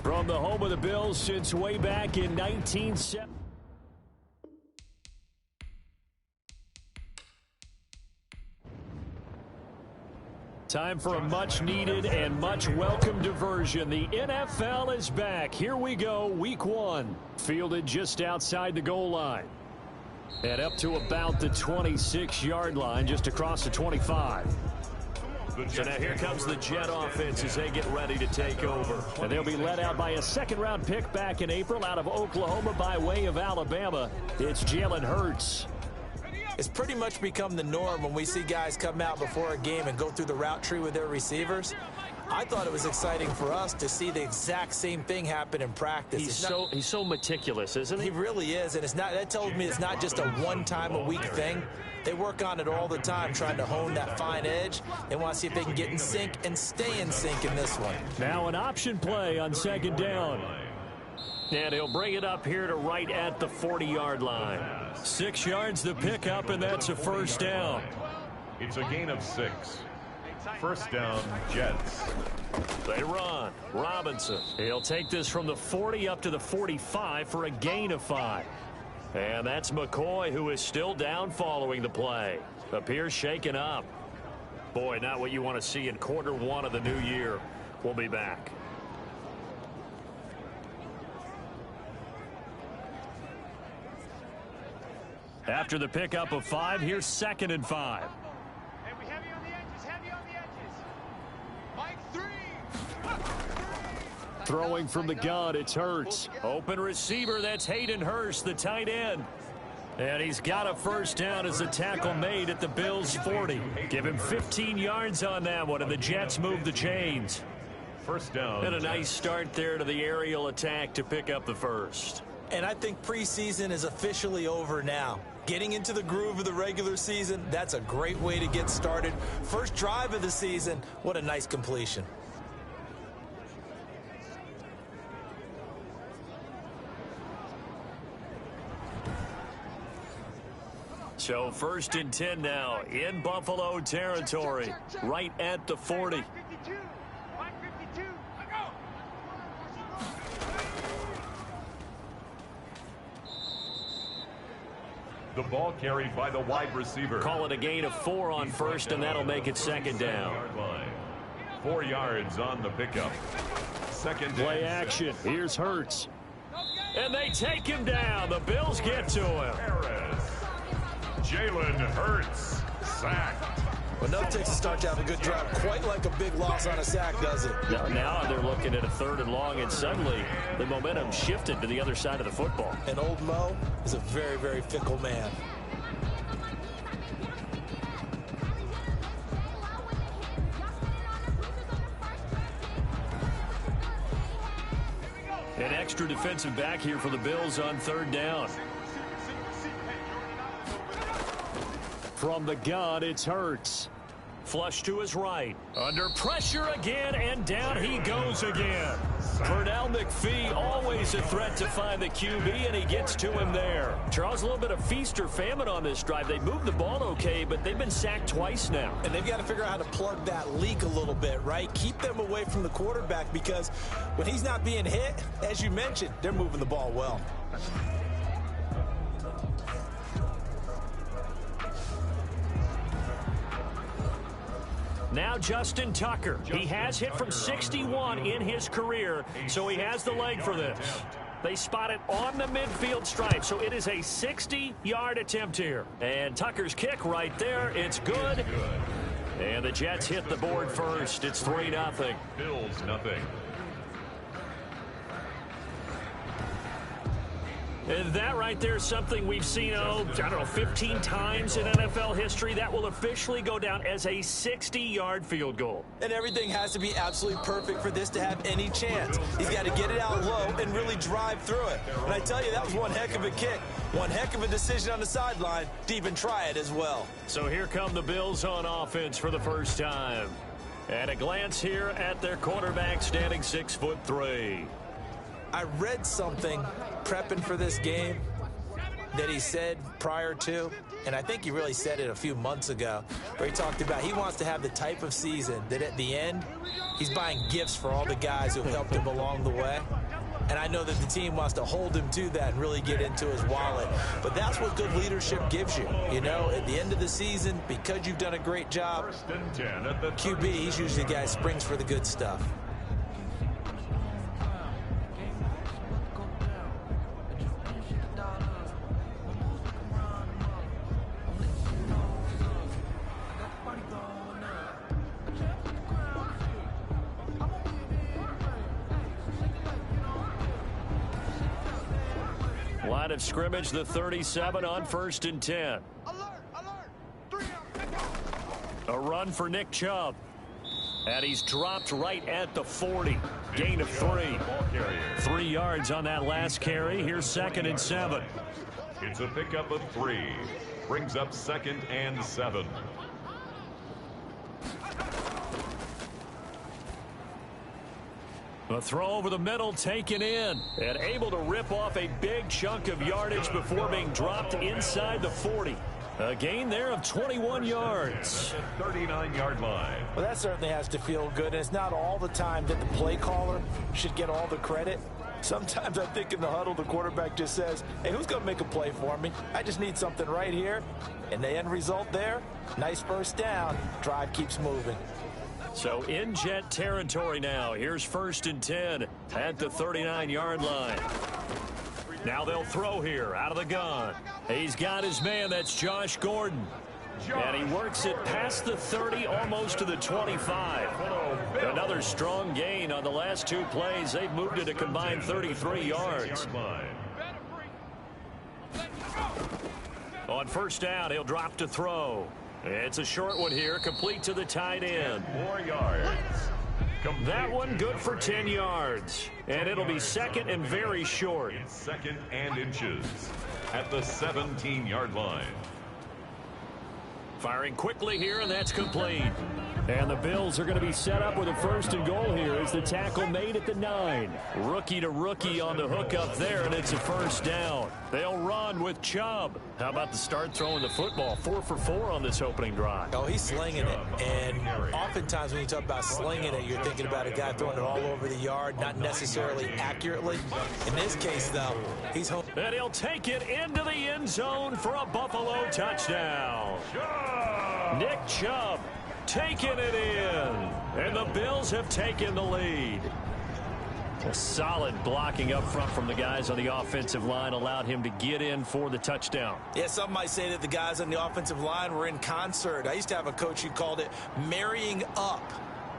From the home of the Bills since way back in 1970. Time for a much-needed and much-welcome diversion. The NFL is back. Here we go, Week 1. Fielded just outside the goal line. And up to about the 26-yard line, just across the 25. So now here comes the Jet offense as they get ready to take over. And they'll be led out by a second-round pick back in April out of Oklahoma by way of Alabama. It's Hayden Hurst. It's pretty much become the norm when we see guys come out before a game and go through the route tree with their receivers. I thought it was exciting for us to see the exact same thing happen in practice. He's so meticulous, isn't he? He really is, and that tells me it's not just a one-time-a-week thing. They work on it all the time, trying to hone that fine edge. They want to see if they can get in sync and stay in sync in this one. Now an option play on second down. And he'll bring it up here to right at the 40-yard line. 6 yards the pickup, and that's a first down. It's a gain of 6. First down, Jets. They run. Robinson. He'll take this from the 40 up to the 45 for a gain of 5. And that's McCoy, who is still down following the play. Appears shaken up. Boy, not what you want to see in quarter 1 of the new year. We'll be back. After the pickup of 5, here's 2nd and 5. Heavy on the edges, heavy on the edges. Mike 3. Throwing from the gun, it's Hurts. Open receiver, that's Hayden Hurst, the tight end. And he's got a first down as the tackle made at the Bills' 40. Give him 15 yards on that one, and the Jets move the chains. First down. And a nice start there to the aerial attack to pick up the first. And I think preseason is officially over now. Getting into the groove of the regular season, that's a great way to get started. First drive of the season, what a nice completion. So 1st and 10 now in Buffalo territory, right at the 40. The ball carried by the wide receiver. Call it a gain of 4 on first, and that'll make it 2nd down. 4 yards on the pickup. Second play action. Here's Hurts. And they take him down. The Bills get to him. Jalen Hurts sacked. Well, no takes a start to have a good drive. Quite like a big loss on a sack, does it? Now they're looking at a 3rd and long, and suddenly the momentum shifted to the other side of the football. And old Mo is a very, very fickle man. An extra defensive back here for the Bills on 3rd down. From the gun, it's Hurts. Flush to his right. Under pressure again, and down he goes again. Pernell McPhee, always a threat to find the QB, and he gets to him there. Charles, a little bit of feast or famine on this drive. They moved the ball okay, but they've been sacked twice now. And they've got to figure out how to plug that leak a little bit, right? Keep them away from the quarterback, because when he's not being hit, as you mentioned, they're moving the ball well. Now Justin Tucker. He has hit from 61 in his career, so he has the leg for this. They spot it on the midfield stripe, so it is a 60-yard attempt here. And Tucker's kick right there, it's good. And the Jets hit the board first. It's 3-0. Bills nothing. And that right there is something we've seen, I don't know, 15 times in NFL history. That will officially go down as a 60-yard field goal. And everything has to be absolutely perfect for this to have any chance. He's got to get it out low and really drive through it. And I tell you, that was one heck of a kick. One heck of a decision on the sideline to even try it as well. So here come the Bills on offense for the first time. And a glance here at their quarterback, standing 6'3". I read something prepping for this game that he said prior to, and I think he really said it a few months ago, where he talked about he wants to have the type of season that at the end, he's buying gifts for all the guys who helped him along the way. And I know that the team wants to hold him to that and really get into his wallet. But that's what good leadership gives you. You know, at the end of the season, because you've done a great job, QB, he's usually the guy who springs for the good stuff. Line of scrimmage, the 37 on 1st and 10. A run for Nick Chubb. And he's dropped right at the 40. Gain of 3. 3 yards on that last carry. Here's 2nd and 7. It's a pickup of 3. Brings up 2nd and 7. A throw over the middle taken in and able to rip off a big chunk of yardage before being dropped inside the 40. A gain there of 21 yards. 39-yard line. Well, that certainly has to feel good. And it's not all the time that the play caller should get all the credit. Sometimes I think in the huddle, the quarterback just says, hey, who's going to make a play for me? I just need something right here. And the end result there, nice first down. Drive keeps moving. So in Jet territory now. Here's 1st and 10 at the 39-yard line. Now they'll throw here out of the gun. He's got his man. That's Josh Gordon. And he works it past the 30, almost to the 25. Another strong gain on the last 2 plays. They've moved it a combined 33 yards. On 1st down, he'll drop to throw. It's a short one here, complete to the tight end. 4 yards. That one good for 10 yards. And it'll be 2nd and very short. It's 2nd and inches at the 17-yard line. Firing quickly here, and that's complete. And the Bills are going to be set up with a 1st and goal here as the tackle made at the 9. Rookie to rookie on the hook up there, and it's a 1st down. They'll run with Chubb. How about the start throwing the football? 4 for 4 on this opening drive. Oh, he's slinging it. And oftentimes when you talk about slinging it, you're thinking about a guy throwing it all over the yard, not necessarily accurately. In this case, though, he's home. And he'll take it into the end zone for a Buffalo touchdown. Nick Chubb taking it in, and the Bills have taken the lead. A solid blocking up front from the guys on the offensive line allowed him to get in for the touchdown. Yeah, some might say that the guys on the offensive line were in concert. I used to have a coach who called it marrying up,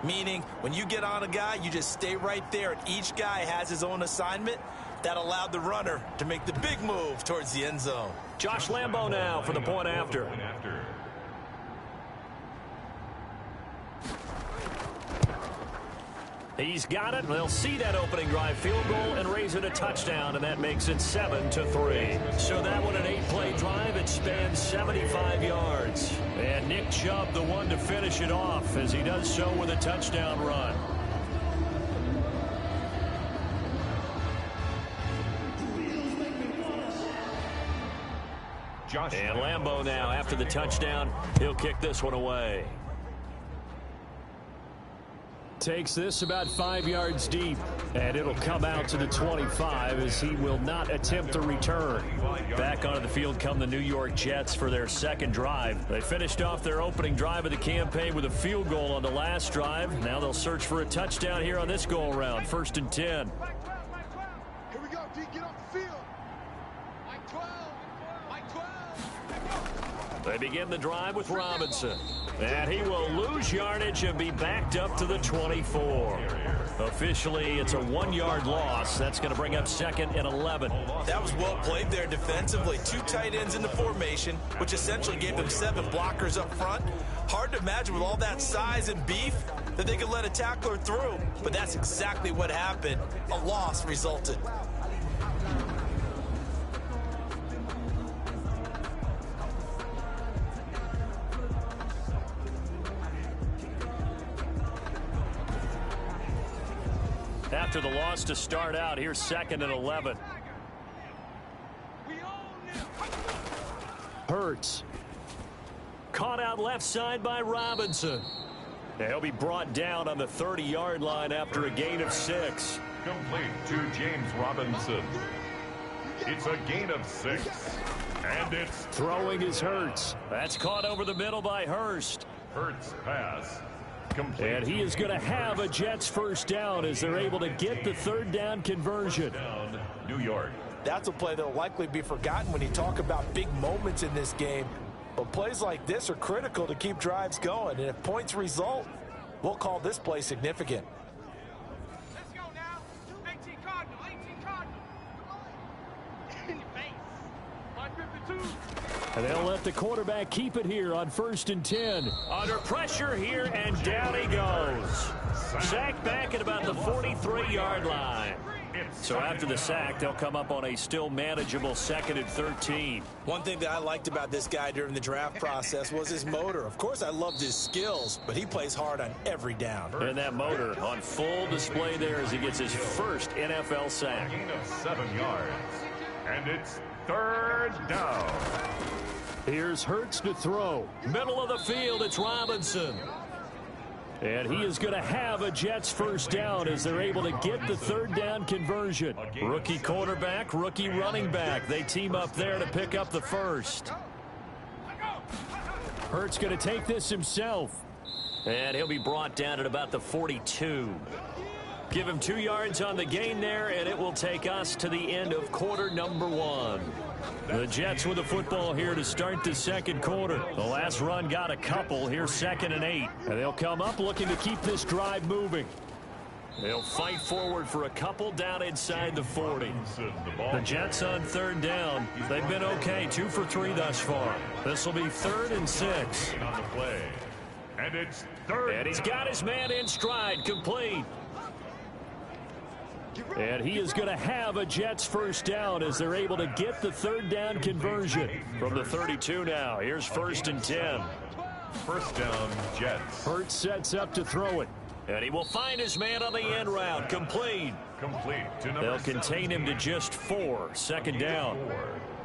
meaning when you get on a guy, you just stay right there, and each guy has his own assignment. That allowed the runner to make the big move towards the end zone. Josh Lambo now for the point after. He's got it, and they'll see that opening drive field goal and raise it a touchdown, and that makes it 7-3. So that one, an 8-play drive. It spans 75 yards. And Nick Chubb, the one to finish it off, as he does so with a touchdown run. And Lambo now, after the touchdown, he'll kick this one away. Takes this about 5 yards deep, and it'll come out to the 25 as he will not attempt to return. Back onto the field come the New York Jets for their 2nd drive. They finished off their opening drive of the campaign with a field goal on the last drive. Now they'll search for a touchdown here on this go-around. 1st and 10. Here we go, D, get off the field. Mike 12. Mike 12. They begin the drive with Robinson. And he will lose yardage and be backed up to the 24. Officially, it's a 1-yard loss. That's going to bring up 2nd and 11. That was well played there defensively. 2 tight ends in the formation, which essentially gave them 7 blockers up front. Hard to imagine with all that size and beef that they could let a tackler through. But that's exactly what happened. A loss resulted. After the loss to start out, here's 2nd and 11. Hurts. Caught out left side by Robinson. He'll be brought down on the 30-yard line after a gain of 6. Complete to James Robinson. It's a gain of 6. And it's throwing is Hurts. That's caught over the middle by Hurst. Hurts pass. Complete. And he is going to have a Jets first down as they're able to get the third down conversion. Down, New York. That's a play that will likely be forgotten when you talk about big moments in this game. But plays like this are critical to keep drives going. And if points result, we'll call this play significant. Let's go now. 18 Cardinal, 18 Cardinal. In your face. 152. And they'll let the quarterback keep it here on 1st and 10. Under pressure here, and down he goes. Sacked back at about the 43-yard line. So after the sack, they'll come up on a still manageable 2nd and 13. One thing that I liked about this guy during the draft process was his motor. Of course, I loved his skills, but he plays hard on every down. And that motor on full display there as he gets his first NFL sack. Gain of 7 yards. And it's 3rd down. Here's Hurts to throw. Middle of the field, it's Robinson. And he is going to have a Jets first down as they're able to get the third down conversion. Rookie quarterback, rookie running back. They team up there to pick up the first. Hurts going to take this himself. And he'll be brought down at about the 42. Give him 2 yards on the gain there, and it will take us to the end of quarter number 1. The Jets with the football here to start the second quarter. The last run got a couple. Here's 2nd and 8. And they'll come up looking to keep this drive moving. They'll fight forward for a couple down inside the 40. The Jets on 3rd down. They've been okay, 2 for 3 thus far. This will be 3rd and 6. On the play. And it's 3rd. And he's got his man in stride, complete. And he is going to have a Jets first down as they're able to get the third down conversion. From the 32 now, here's 1st and 10. First down, Jets. Hurts sets up to throw it. And he will find his man on the end route, complete. Complete to number They'll contain him to just 4. 2nd down.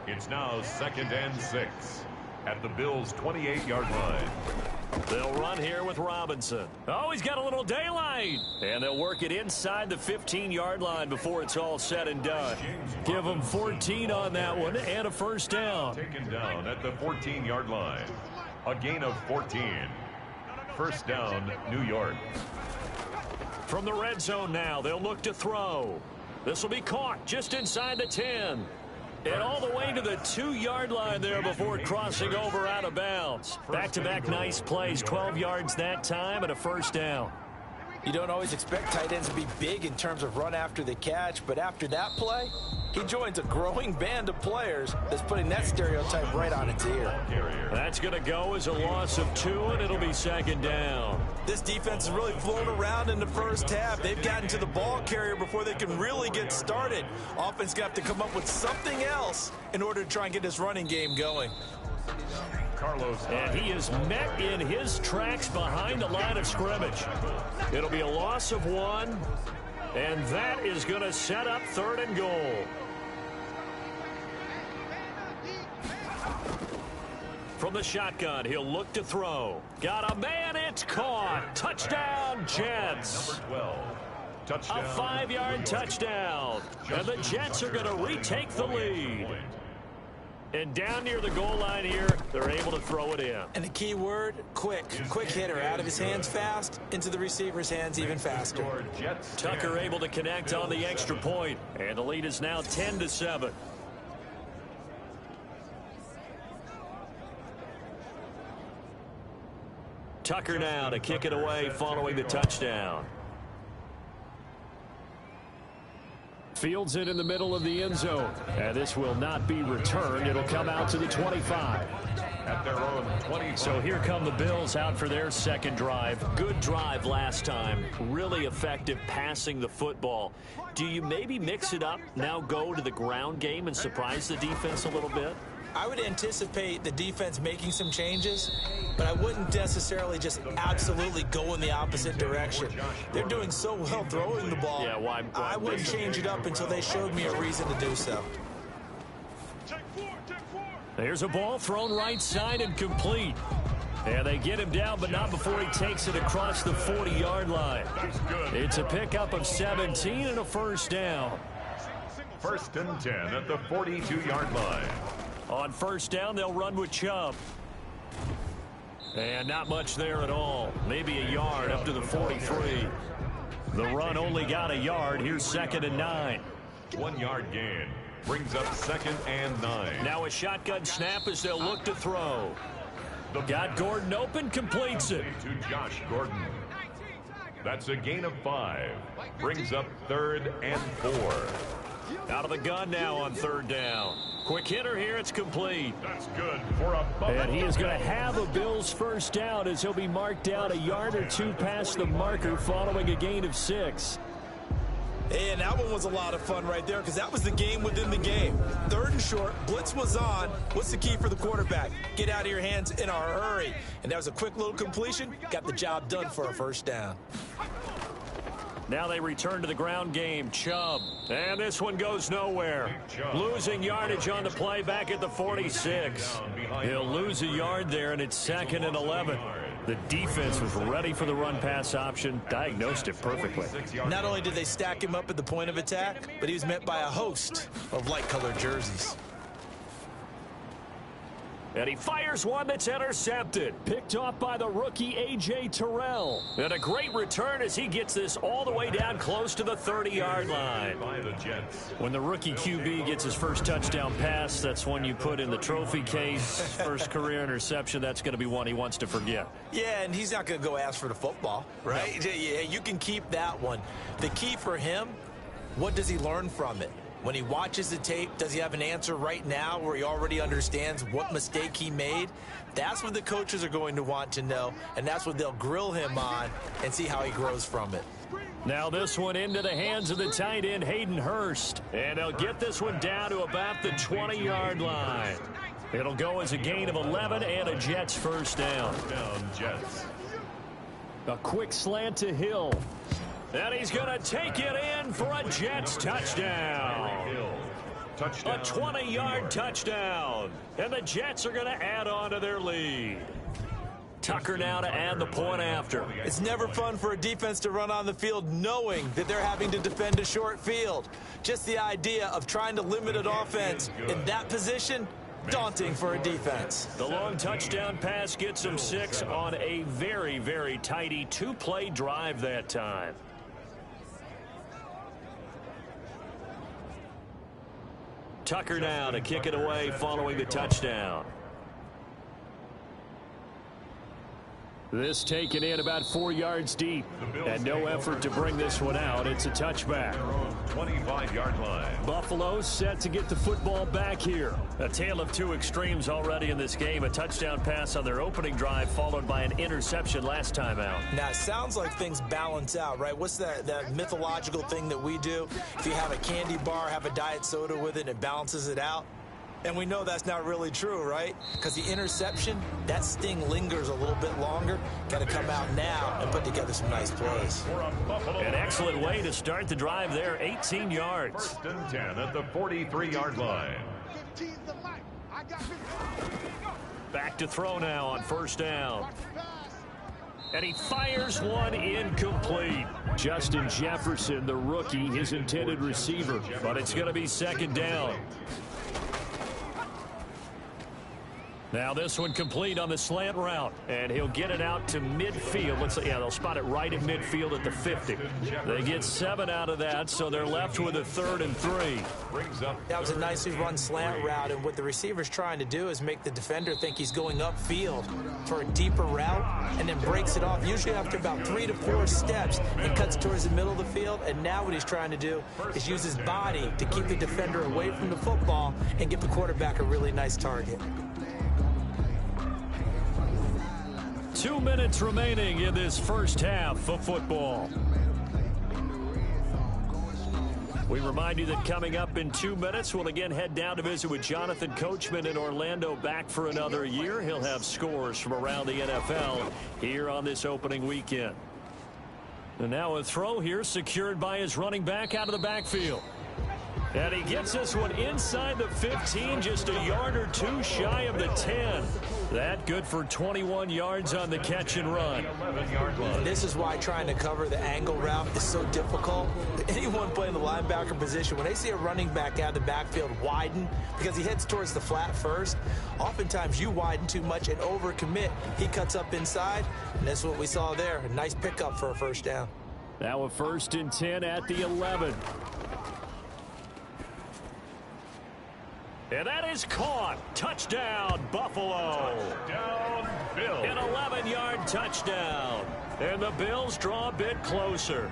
It's now 2nd and 6 at the Bills' 28-yard line. They'll run here with Robinson. Oh, he's got a little daylight. And they'll work it inside the 15-yard line before it's all said and done. Give them 14 on that one and a first down. Taken down at the 14-yard line. A gain of 14. First down, New York. From the red zone now, they'll look to throw. This will be caught just inside the 10. And all the way to the 2-yard line there before crossing over out of bounds. Back-to-back nice plays, 12 yards that time and a first down. You don't always expect tight ends to be big in terms of run after the catch, but after that play, he joins a growing band of players that's putting that stereotype right on its ear. That's going to go as a loss of 2, and it'll be 2nd down. This defense has really flown around in the first half. They've gotten to the ball carrier before they can really get started. Offense got to come up with something else in order to try and get this running game going. And he is met in his tracks behind the line of scrimmage. It'll be a loss of 1, and that is going to set up 3rd and goal. From the shotgun, he'll look to throw. Got a man, it's caught. Touchdown, Jets. Number 12. Touchdown. A 5-yard touchdown. And the Jets are going to retake the lead. And down near the goal line here, they're able to throw it in. And the key word, quick. Quick hitter. Out of his hands fast, into the receiver's hands even faster. Tucker able to connect on the extra point. And the lead is now 10-7. Tucker now to kick it away following the touchdown. Fields it in the middle of the end zone. And this will not be returned. It'll come out to the 25. At their own 20. So here come the Bills out for their second drive. Good drive last time. Really effective passing the football. Do you maybe mix it up, now go to the ground game and surprise the defense a little bit? I would anticipate the defense making some changes, but I wouldn't necessarily just absolutely go in the opposite direction. They're doing so well throwing the ball. Yeah, why I wouldn't change it up until they showed me a reason to do so. Take 4, take 4. There's a ball thrown right side and complete. And they get him down, but not before he takes it across the 40-yard line. It's a pickup of 17 and a first down. 1st and 10 at the 42-yard line. On first down, they'll run with Chubb. And not much there at all. Maybe a yard up to the 43. The run only got a yard. Here's 2nd and 9. 1 yard gain. Brings up 2nd and 9. Now a shotgun snap as they'll look to throw. Got Gordon open, completes it. To Josh Gordon. That's a gain of 5. Brings up 3rd and 4. Out of the gun now on 3rd down. Quick hitter here, it's complete. That's good for a bump. And he is going to have a Bills first down as he'll be marked down a yard or two past the marker following a gain of 6. And that one was a lot of fun right there because that was the game within the game. 3rd and short, blitz was on. What's the key for the quarterback? Get out of your hands in a hurry. And that was a quick little completion. Got the job done for a first down. Now they return to the ground game. Chubb. And this one goes nowhere. Losing yardage on the play back at the 46. He'll lose a yard there, and it's 2nd and 11. The defense was ready for the run-pass option, diagnosed it perfectly. Not only did they stack him up at the point of attack, but he was met by a host of light-colored jerseys. And he fires one that's intercepted. Picked off by the rookie A.J. Terrell. And a great return as he gets this all the way down close to the 30-yard line. When the rookie QB gets his first touchdown pass, that's one you put in the trophy case. First career interception, that's going to be one he wants to forget. Yeah, and he's not going to go ask for the football, right? No. Yeah, you can keep that one. The key for him, what does he learn from it? When he watches the tape, does he have an answer right now where he already understands what mistake he made? That's what the coaches are going to want to know, and that's what they'll grill him on and see how he grows from it. Now this one into the hands of the tight end, Hayden Hurst. And they'll get this one down to about the 20-yard line. It'll go as a gain of 11 and a Jets first down. Jets. A quick slant to Hill. And he's going to take it in for a Jets touchdown. A 20-yard touchdown. And the Jets are going to add on to their lead. Tucker now to add the point after. It's never fun for a defense to run on the field knowing that they're having to defend a short field. Just the idea of trying to limit an offense in that position, daunting for a defense. The long touchdown pass gets them 6 on a very, very tidy 2-play drive that time. Tucker now to kick it away following the touchdown. This taken in about 4 yards deep, and no effort to bring this one out. It's a touchback. 25-yard line. Buffalo set to get the football back here. A tale of two extremes already in this game. A touchdown pass on their opening drive, followed by an interception last time out. Now, it sounds like things balance out, right? What's that mythological thing that we do? If you have a candy bar, have a diet soda with it, and it balances it out. And we know that's not really true, right? Because the interception, that sting lingers a little bit longer. Got to come out now and put together some nice plays. An excellent way to start the drive there, 18 yards. 1st and 10 at the 43-yard line. Back to throw now on first down. And he fires one incomplete. Justin Jefferson, the rookie, his intended receiver. But it's going to be 2nd down. Now this one complete on the slant route, and he'll get it out to midfield. Looks like, yeah, they'll spot it right at midfield at the 50. They get 7 out of that, so they're left with a 3rd and 3. That was a nicely run slant route, and what the receiver's trying to do is make the defender think he's going upfield for a deeper route, and then breaks it off, usually after about 3 to 4 steps, and cuts towards the middle of the field. And now what he's trying to do is use his body to keep the defender away from the football and give the quarterback a really nice target. 2 minutes remaining in this first half of football. We remind you that coming up in 2 minutes, we'll again head down to visit with Jonathan Coachman in Orlando, back for another year. He'll have scores from around the NFL here on this opening weekend. And now a throw here secured by his running back out of the backfield. And he gets this one inside the 15, just a yard or two shy of the 10. That good for 21 yards on the catch and run. This is why trying to cover the angle route is so difficult. Anyone playing the linebacker position, when they see a running back out of the backfield widen because he heads towards the flat first, oftentimes you widen too much and overcommit. He cuts up inside, and that's what we saw there. A nice pickup for a first down. Now a 1st and 10 at the 11. And that is caught. Touchdown, Buffalo. Touchdown, Bills. An 11-yard touchdown. And the Bills draw a bit closer.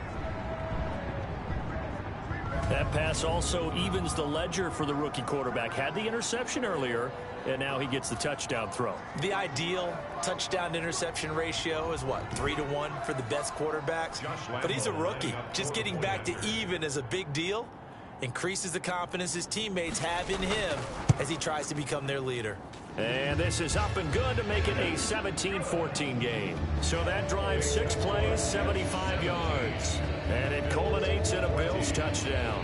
That pass also evens the ledger for the rookie quarterback. Had the interception earlier, and now he gets the touchdown throw. The ideal touchdown-interception ratio is, what, 3-to-1 for the best quarterbacks? But he's a rookie. Just getting back to even is a big deal. Increases the confidence his teammates have in him as he tries to become their leader. And this is up and good to make it a 17-14 game. So that drives 6 plays, 75 yards. And it culminates in a Bills touchdown.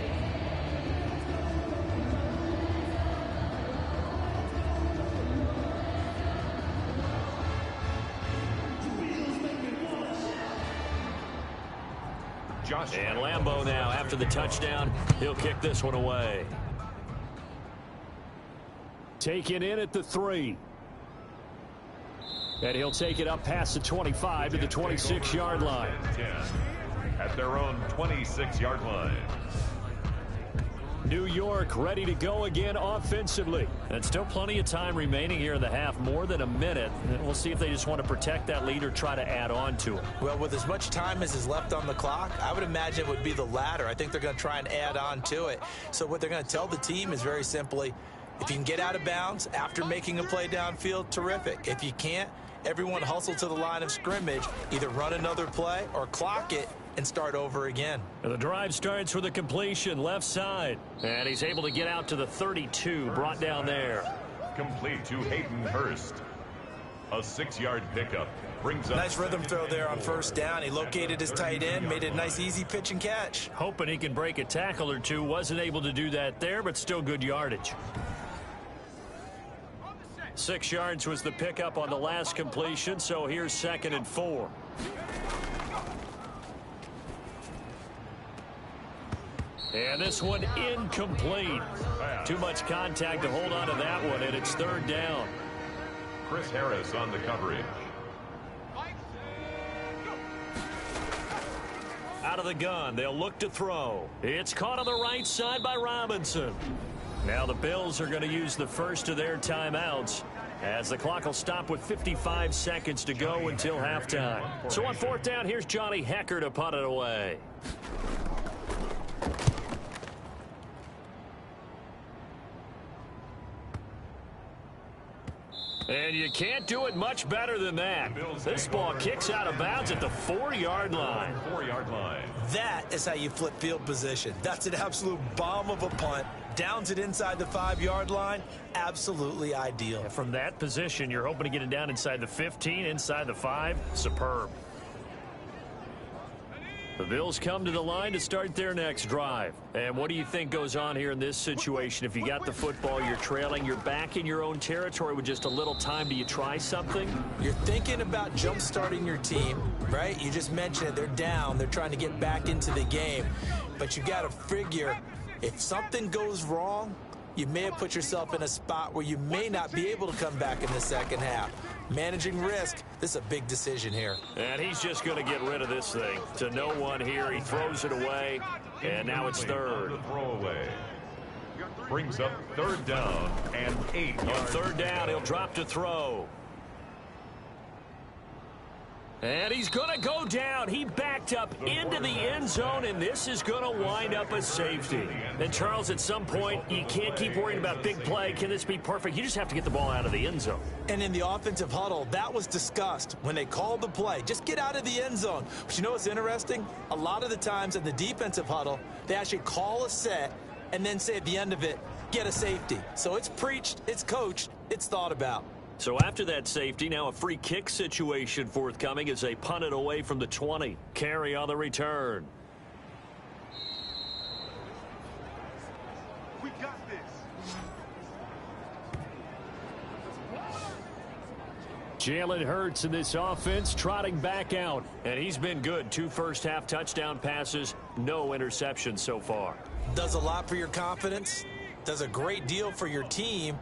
And Lambeau now, after the touchdown, he'll kick this one away. Taken in at the 3. And he'll take it up past the 25 to the 26-yard line. At their own 26-yard line. New York ready to go again offensively. And still plenty of time remaining here in the half, more than a minute. And we'll see if they just want to protect that lead or try to add on to it. Well, with as much time as is left on the clock, I would imagine it would be the latter. I think they're going to try and add on to it. So what they're going to tell the team is very simply, if you can get out of bounds after making a play downfield, terrific. If you can't, everyone hustle to the line of scrimmage, either run another play or clock it and start over again. And the drive starts with a completion left side. And he's able to get out to the 32, brought down there. Complete to Hayden Hurst. A 6-yard pickup. Brings up nice rhythm throw there on first down. He located his tight end, made it a nice easy pitch and catch. Hoping he can break a tackle or two. Wasn't able to do that there, but still good yardage. 6 yards was the pickup on the last completion, so here's 2nd and 4. And this one incomplete. Too much contact to hold on to that one, and it's 3rd down. Chris Harris on the coverage. Out of the gun, they'll look to throw. It's caught on the right side by Robinson. Now the Bills are going to use the first of their timeouts, as the clock will stop with 55 seconds to go until halftime. So on 4th down, here's Johnny Hecker to punt it away. And you can't do it much better than that. This ball kicks out of bounds at the 4-yard line. 4-yard line. That is how you flip field position. That's an absolute bomb of a punt. Downs it inside the 5-yard line. Absolutely ideal. From that position, you're hoping to get it down inside the 15, inside the 5. Superb. The Bills come to the line to start their next drive. And what do you think goes on here in this situation? If you got the football, you're trailing, you're back in your own territory with just a little time. Do you try something? You're thinking about jump-starting your team, right? You just mentioned it. They're down. They're trying to get back into the game. But you got to figure, if something goes wrong, you may have put yourself in a spot where you may not be able to come back in the second half. Managing risk, this is a big decision here. And he's just going to get rid of this thing. To no one here, he throws it away, and now it's 3rd. Throwaway. Brings up 3rd down and 8 On yards. 3rd down, he'll drop to throw. And he's going to go down. He backed up into the end zone, and this is going to wind up a safety. And, Charles, at some point, you can't keep worrying about big play. Can this be perfect? You just have to get the ball out of the end zone. And in the offensive huddle, that was discussed when they called the play. Just get out of the end zone. But you know what's interesting? A lot of the times in the defensive huddle, they actually call a set and then say at the end of it, get a safety. So it's preached, it's coached, it's thought about. So after that safety, now a free kick situation forthcoming as they punt it away from the 20. Carry on the return. got this. Jalen Hurts in this offense trotting back out. And he's been good. 2 first-half touchdown passes, no interceptions so far. Does a lot for your confidence. Does a great deal for your team.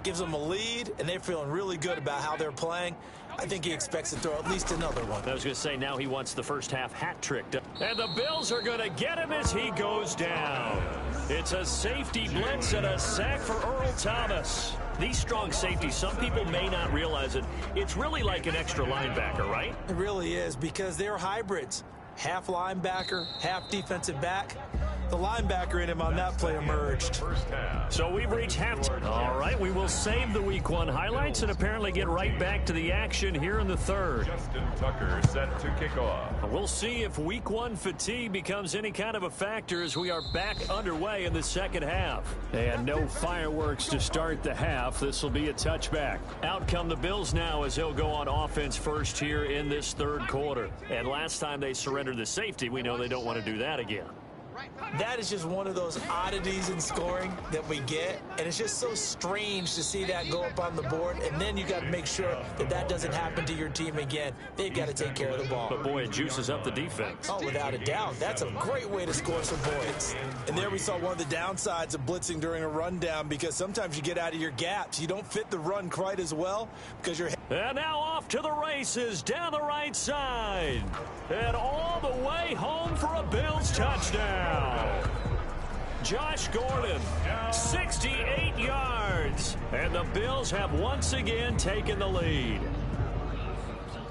Gives them a lead, and they're feeling really good about how they're playing. I think he expects to throw at least another one. I was going to say, now he wants the first-half hat trick. And the Bills are going to get him as he goes down. It's a safety blitz and a sack for Earl Thomas. These strong safeties, some people may not realize it. It's really like an extra linebacker, right? It really is, because they're hybrids. Half linebacker, half defensive back. The linebacker in him on that play emerged. So we've reached halftime. All right, we will save the Week 1 highlights and apparently get right back to the action here in the third. Justin Tucker set to kick off. We'll see if Week 1 fatigue becomes any kind of a factor as we are back underway in the second half. And no fireworks to start the half. This will be a touchback. Out come the Bills now as they'll go on offense first here in this third quarter. And last time they surrendered the safety, we know they don't want to do that again. That is just one of those oddities in scoring that we get, and it's just so strange to see that go up on the board, and then you got to make sure that that doesn't happen to your team again. They've got to take care of the ball. But boy, it juices up the defense. Oh, without a doubt. That's a great way to score some points. And there we saw one of the downsides of blitzing during a rundown, because sometimes you get out of your gaps. You don't fit the run quite as well because you're... And now off to the races down the right side. And all the way home for a Bills touchdown. Josh Gordon, 68 yards. And the Bills have once again taken the lead.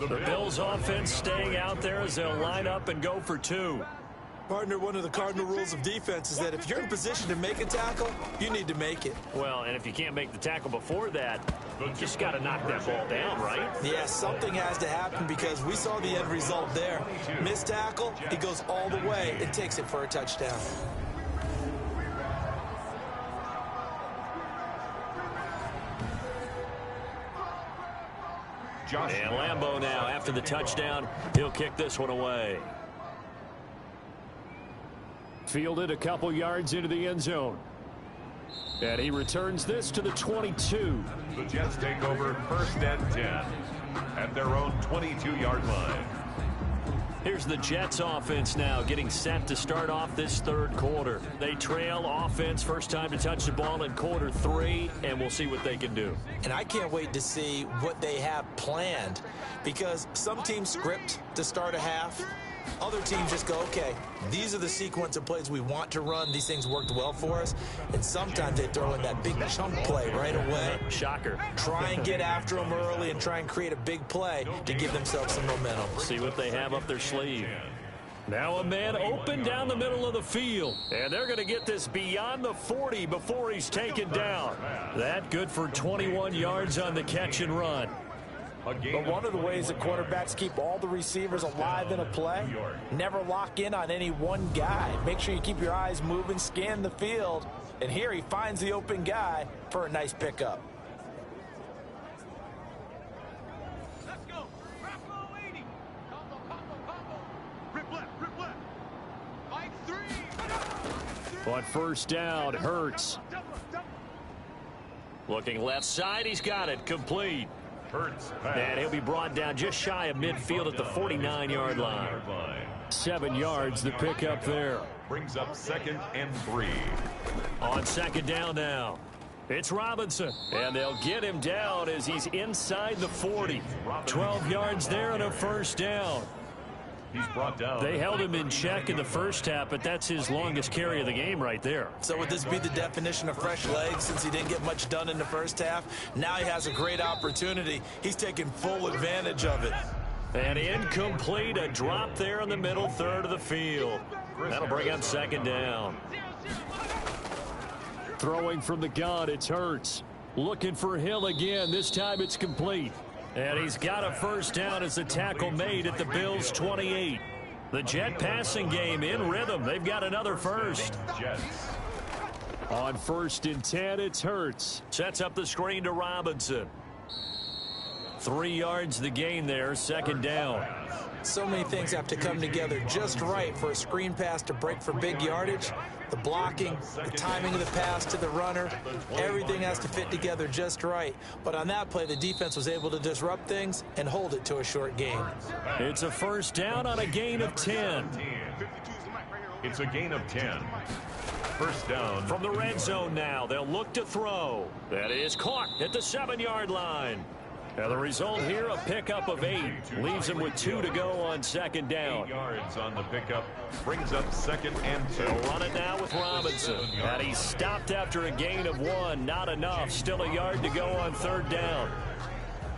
The Bills offense staying out there as they'll line up and go for 2. Partner, one of the cardinal rules of defense is that if you're in position to make a tackle, you need to make it. Well, and if you can't make the tackle before that, you just got to knock that ball down, right? Yeah, something has to happen because we saw the end result there. Missed tackle, he goes all the way and takes it for a touchdown. And Lambeau now, after the touchdown, he'll kick this one away. Fielded a couple yards into the end zone. And he returns this to the 22. The Jets take over first and 10 at their own 22-yard line. Here's the Jets offense now getting set to start off this third quarter. They trail offense, first time to touch the ball in quarter 3, and we'll see what they can do. And I can't wait to see what they have planned, because some teams script to start a half. Other teams just go, okay, these are the sequence of plays we want to run. These things worked well for us. And sometimes they throw in that big chunk play right away. Shocker. Try and get after them early and try and create a big play to give themselves some momentum. See what they have up their sleeve. Now a man open down the middle of the field. And they're going to get this beyond the 40 before he's taken down. That good for 21 yards on the catch and run. But one of the ways that quarterbacks keep all the receivers alive in a play, never lock in on any one guy. Make sure you keep your eyes moving, scan the field, and here he finds the open guy for a nice pickup. Let's go. Bravo 80. Combo. Rip left. Mike 3. On first down, Hurts. Looking left side, he's got it, complete. And he'll be brought down just shy of midfield at the 49-yard line. 7 yards, the pickup there. Brings up 2nd and 3. On second down now, it's Robinson. And they'll get him down as he's inside the 40. 12 yards there and a first down. He's brought down. They held him in check in the first half, but that's his longest carry of the game right there. So would this be the definition of fresh legs since he didn't get much done in the first half? Now he has a great opportunity. He's taking full advantage of it. And incomplete, a drop there in the middle third of the field. That'll bring up second down. Throwing from the gun, it's Hurts. Looking for Hill again. This time it's complete. And he's got a first down as the tackle made at the Bills' 28. The Jet passing game in rhythm. They've got another first. On 1st and 10, it's Hurts. Sets up the screen to Robinson. 3 yards the gain there, second down. So many things have to come together just right for a screen pass to break for big yardage. The blocking, the timing of the pass to the runner, everything has to fit together just right. But on that play, the defense was able to disrupt things and hold it to a short gain. It's a first down on a gain of 10. It's a gain of 10. First down. From the red zone now, they'll look to throw. That is caught at the 7-yard line. Now the result here, a pickup of 8. Leaves him with 2 to go on second down. 8 yards on the pickup. Brings up second and 2. They'll run it now with Robinson. And he's stopped after a gain of 1. Not enough. Still a yard to go on third down.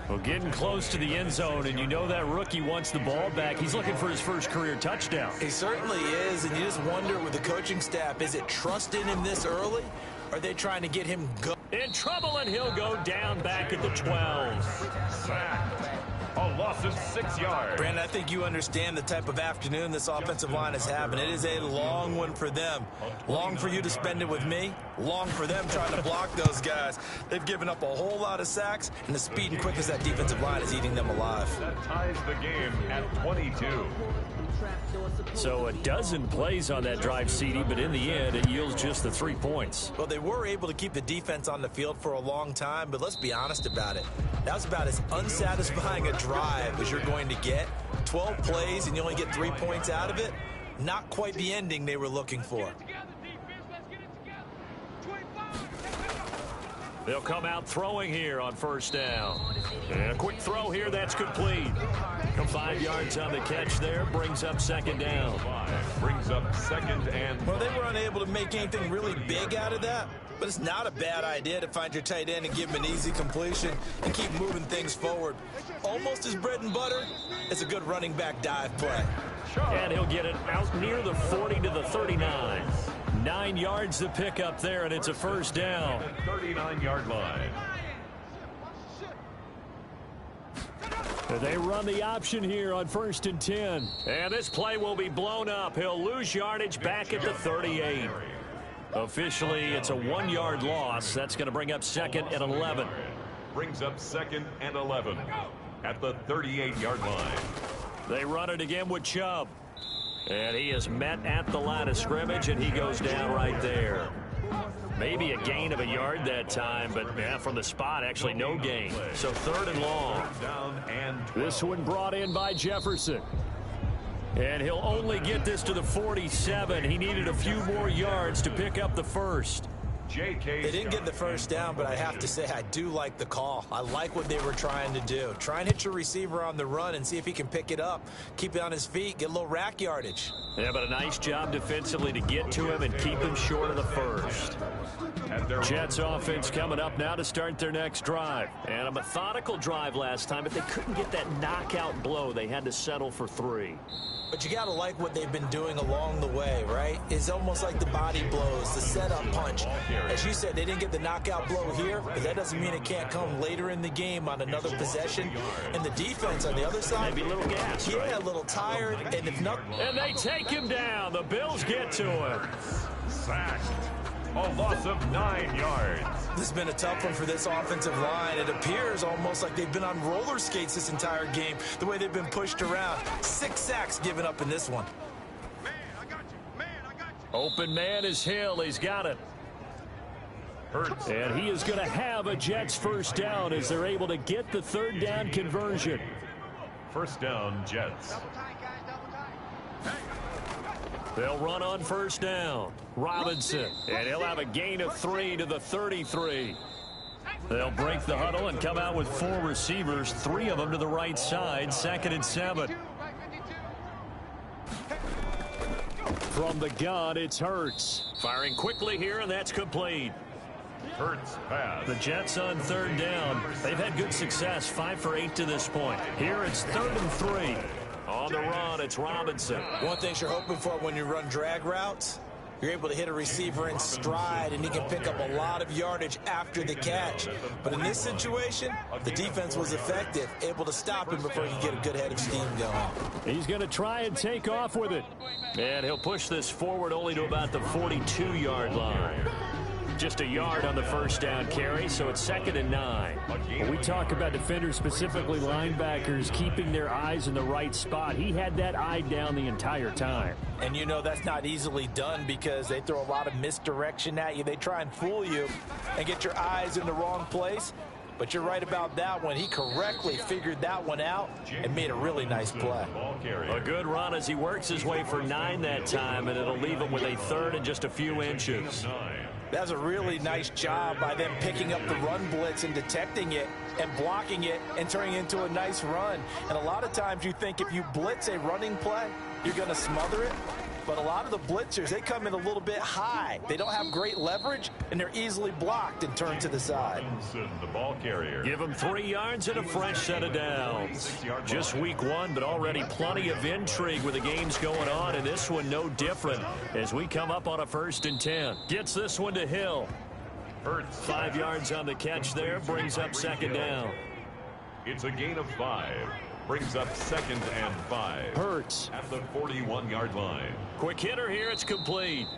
Well, getting close to the end zone, and you know that rookie wants the ball back. He's looking for his first career touchdown. He certainly is, and you just wonder with the coaching staff, is it trust in him this early? Or are they trying to get him go? In trouble, and he'll go down back at the 12. Sacked. A loss of 6 yards. Brandon, I think you understand the type of afternoon this offensive line is having. It is a long one for them. Long for you to spend it with me. Long for them trying to block those guys. They've given up a whole lot of sacks, and the speed and quickness of that defensive line is eating them alive. That ties the game at 22. So a dozen plays on that drive, CD, but in the end, it yields just the 3 points. Well, they were able to keep the defense on the field for a long time, but let's be honest about it. That was about as unsatisfying a drive as you're going to get. 12 plays and you only get 3 points out of it. Not quite the ending they were looking for. They'll come out throwing here on first down. And a quick throw here, that's complete. 5 yards on the catch there, brings up second down. Brings up second and... Well, they were unable to make anything really big out of that, but it's not a bad idea to find your tight end and give him an easy completion and keep moving things forward. Almost his bread and butter is a good running back dive play. And he'll get it out near the 40 to the 39. 9 yards to pick up there, and it's a first down. 39-yard line. They run the option here on 1st and 10. And this play will be blown up. He'll lose yardage back at the 38. Officially, it's a 1-yard loss. That's going to bring up second and 11. Brings up second and 11 at the 38-yard line. They run it again with Chubb. And he is met at the line of scrimmage, and he goes down right there. Maybe a gain of a yard that time, but yeah, from the spot, actually no gain. So 3rd and long. This one brought in by Jefferson. And he'll only get this to the 47. He needed a few more yards to pick up the first. They didn't get the first down, but I have to say I do like the call. I like what they were trying to do. Try and hit your receiver on the run and see if he can pick it up. Keep it on his feet, get a little rack yardage. Yeah, but a nice job defensively to get to him and keep him short of the first. Jets offense coming up now to start their next drive. And a methodical drive last time, but they couldn't get that knockout blow. They had to settle for 3. But you got to like what they've been doing along the way, right? It's almost like the body blows, the setup punch. As you said, they didn't get the knockout blow here, but that doesn't mean it can't come later in the game on another possession. And the defense on the other side, maybe a little gas, yeah, right? A little tired, and if not... And they take him down. The Bills get to him. Sacked. A loss of 9 yards. This has been a tough one for this offensive line. It appears almost like they've been on roller skates this entire game, the way they've been pushed around. 6 sacks given up in this one. Man, I got you. Man, I got you. Open man is Hill. He's got it. Hurts. And he is going to have a Jets first down as they're able to get the 3rd down conversion. First down, Jets. Double tight, guys, double tight. They'll run on first down. Robinson, and he'll have a gain of 3 to the 33. They'll break the huddle and come out with 4 receivers, 3 of them to the right side, 2nd and 7. From the gun, it's Hurts. Firing quickly here, and that's complete. Hurts pass. The Jets on 3rd down. They've had good success, 5 for 8 to this point. Here it's 3rd and 3. On the run, it's Robinson. One thing you're hoping for when you run drag routes, you're able to hit a receiver in stride, and he can pick up a lot of yardage after the catch. But in this situation, the defense was effective, able to stop him before he could get a good head of steam going. He's going to try and take off with it. And he'll push this forward only to about the 42-yard line. Just a yard on the first down carry, so it's 2nd and 9. When we talk about defenders, specifically linebackers, keeping their eyes in the right spot, he had that eye down the entire time. And you know that's not easily done because they throw a lot of misdirection at you. They try and fool you and get your eyes in the wrong place. But you're right about that one. He correctly figured that one out and made a really nice play. A good run as he works his way for 9 that time, and it'll leave him with a 3rd and just a few inches. That's a really nice job by them picking up the run blitz and detecting it and blocking it and turning it into a nice run. And a lot of times you think if you blitz a running play, you're going to smother it. But a lot of the blitzers, they come in a little bit high. They don't have great leverage, and they're easily blocked and turned to the side. The ball carrier. Give him 3 yards and a fresh set of downs. Just week 1, but already plenty of intrigue with the games going on, and this one no different as we come up on a 1st and 10. Gets this one to Hill. 5 yards on the catch there, brings up 2nd down. It's a gain of 5. Brings up 2nd and 5. Hurts at the 41-yard line. Quick hitter here. It's complete.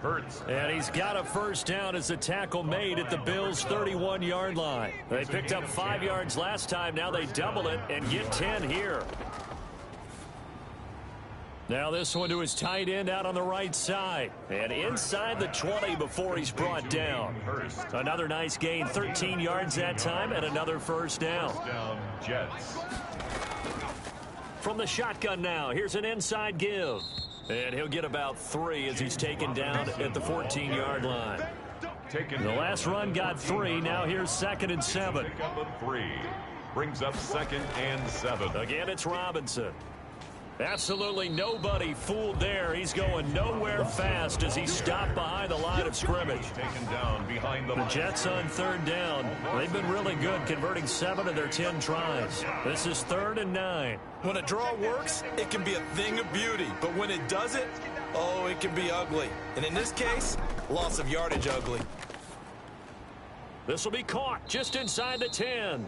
Hurts. And he's got a 1st down as the tackle made at the Bills' 31-yard line. They picked up 5 yards last time. Now they double it and get 10 here. Now this one to his tight end out on the right side. And inside the 20 before he's brought down. Another nice gain, 13 yards that time, and another 1st down. Jets. From the shotgun now, here's an inside give. And he'll get about 3 as he's taken down at the 14-yard line. The last run got 3. Now here's 2nd and 7. Pick up a 3. Brings up 2nd and 7. Again, it's Robinson. Absolutely nobody fooled there. He's going nowhere fast as he's stopped behind the line of scrimmage. Taken down behind the Jets on 3rd down. They've been really good, converting 7 of their 10 tries. This is 3rd and 9. When a draw works, it can be a thing of beauty. But when it doesn't, oh, it can be ugly. And in this case, loss of yardage ugly. This will be caught just inside the 10.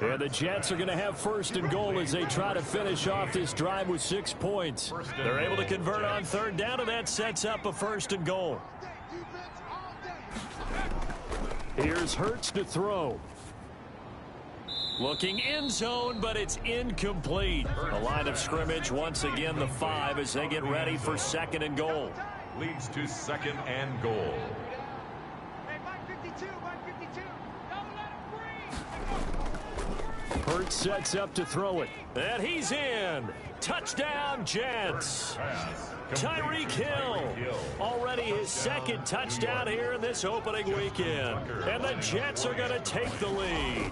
And the Jets are going to have 1st and goal as they try to finish off this drive with 6 points. They're able to convert on 3rd down, and that sets up a 1st and goal. Here's Hurts to throw. Looking end zone, but it's incomplete. The line of scrimmage once again the 5 as they get ready for 2nd and goal. Leads to 2nd and goal. Hurts sets up to throw it. And he's in. Touchdown, Jets. Tyreek Hill. Already his 2nd touchdown here in this opening weekend. And the Jets are going to take the lead.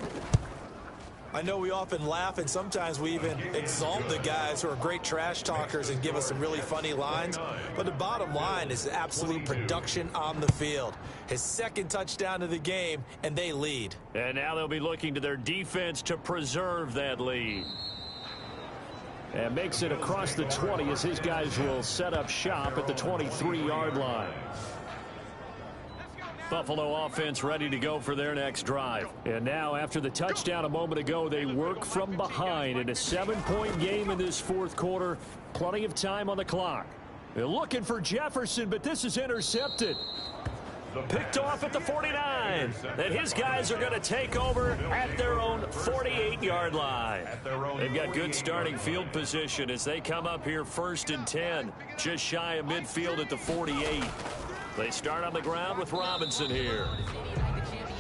I know we often laugh, and sometimes we even exalt the guys who are great trash talkers and give us some really funny lines. But the bottom line is absolute production on the field. His 2nd touchdown of the game, and they lead. And now they'll be looking to their defense to preserve that lead. And makes it across the 20 as his guys will set up shop at the 23-yard line. Buffalo offense ready to go for their next drive. And now after the touchdown a moment ago, they work from behind in a 7-point game in this 4th quarter. Plenty of time on the clock. They're looking for Jefferson, but this is intercepted. Picked off at the 49. And his guys are going to take over at their own 48-yard line. They've got good starting field position as they come up here 1st and 10. Just shy of midfield at the 48. They start on the ground with Robinson here.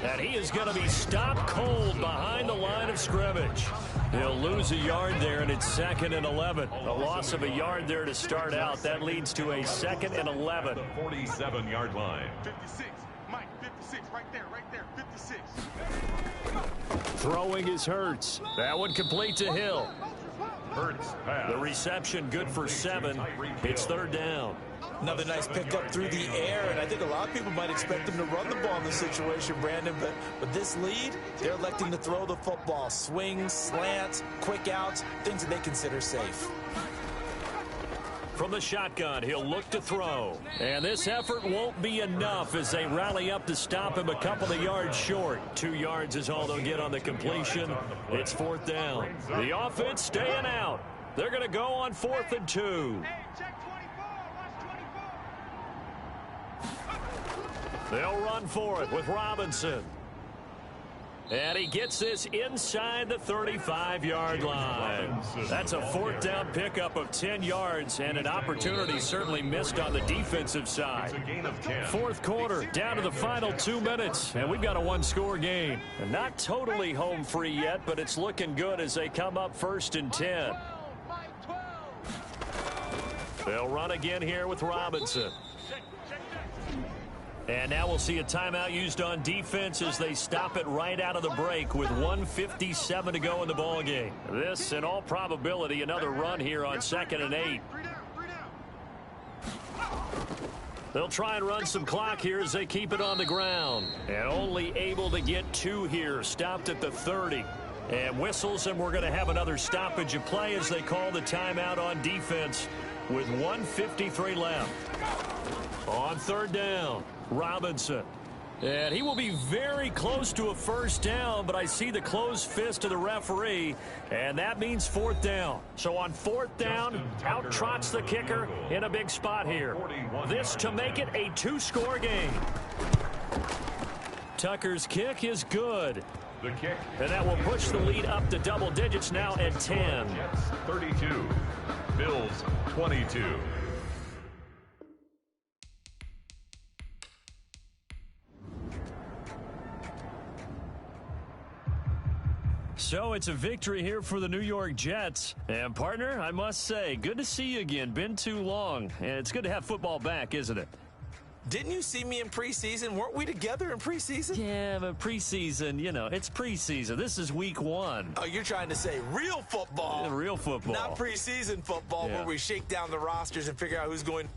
And he is going to be stopped cold behind the line of scrimmage. He'll lose a yard there, and it's 2nd and 11. A loss of a yard there to start out. That leads to a 2nd and 11. The 47-yard line. 56. Mike, 56. Right there, 56. Throwing is Hurts. That one complete to Hill. Hurts pass. The reception good for 7. It's 3rd down. Another nice pickup through the air, and I think a lot of people might expect them to run the ball in this situation, Brandon, but with this lead, they're electing to throw the football. Swings, slants, quick outs, things that they consider safe. From the shotgun, he'll look to throw. And this effort won't be enough as they rally up to stop him a couple of yards short. 2 yards is all they'll get on the completion. It's 4th down. The offense staying out. They're going to go on 4th and 2. They'll run for it with Robinson. And he gets this inside the 35-yard line. That's a fourth down pickup of 10 yards and an opportunity certainly missed on the defensive side. Fourth quarter, down to the final 2 minutes, and we've got a one-score game. And not totally home free yet, but it's looking good as they come up 1st and 10. They'll run again here with Robinson. And now we'll see a timeout used on defense as they stop it right out of the break with 1:57 to go in the ballgame. This, in all probability, another run here on 2nd and 8. They'll try and run some clock here as they keep it on the ground. And only able to get 2 here, stopped at the 30. And whistles, and we're going to have another stoppage of play as they call the timeout on defense with 1:53 left. On 3rd down, Robinson. And he will be very close to a first down, but I see the closed fist of the referee, and that means 4th down. So on 4th down, out trots the kicker in a big spot here. This to make it a 2-score game. Tucker's kick is good. The kick. And that will push the lead up to double digits now at 10. Jets 32. Bills 22. So it's a victory here for the New York Jets. And, partner, I must say, good to see you again. Been too long. And it's good to have football back, isn't it? Didn't you see me in preseason? Weren't we together in preseason? Yeah, but preseason, you know, it's preseason. This is week 1. Oh, you're trying to say real football. Real football. Not preseason football where we shake down the rosters and figure out who's going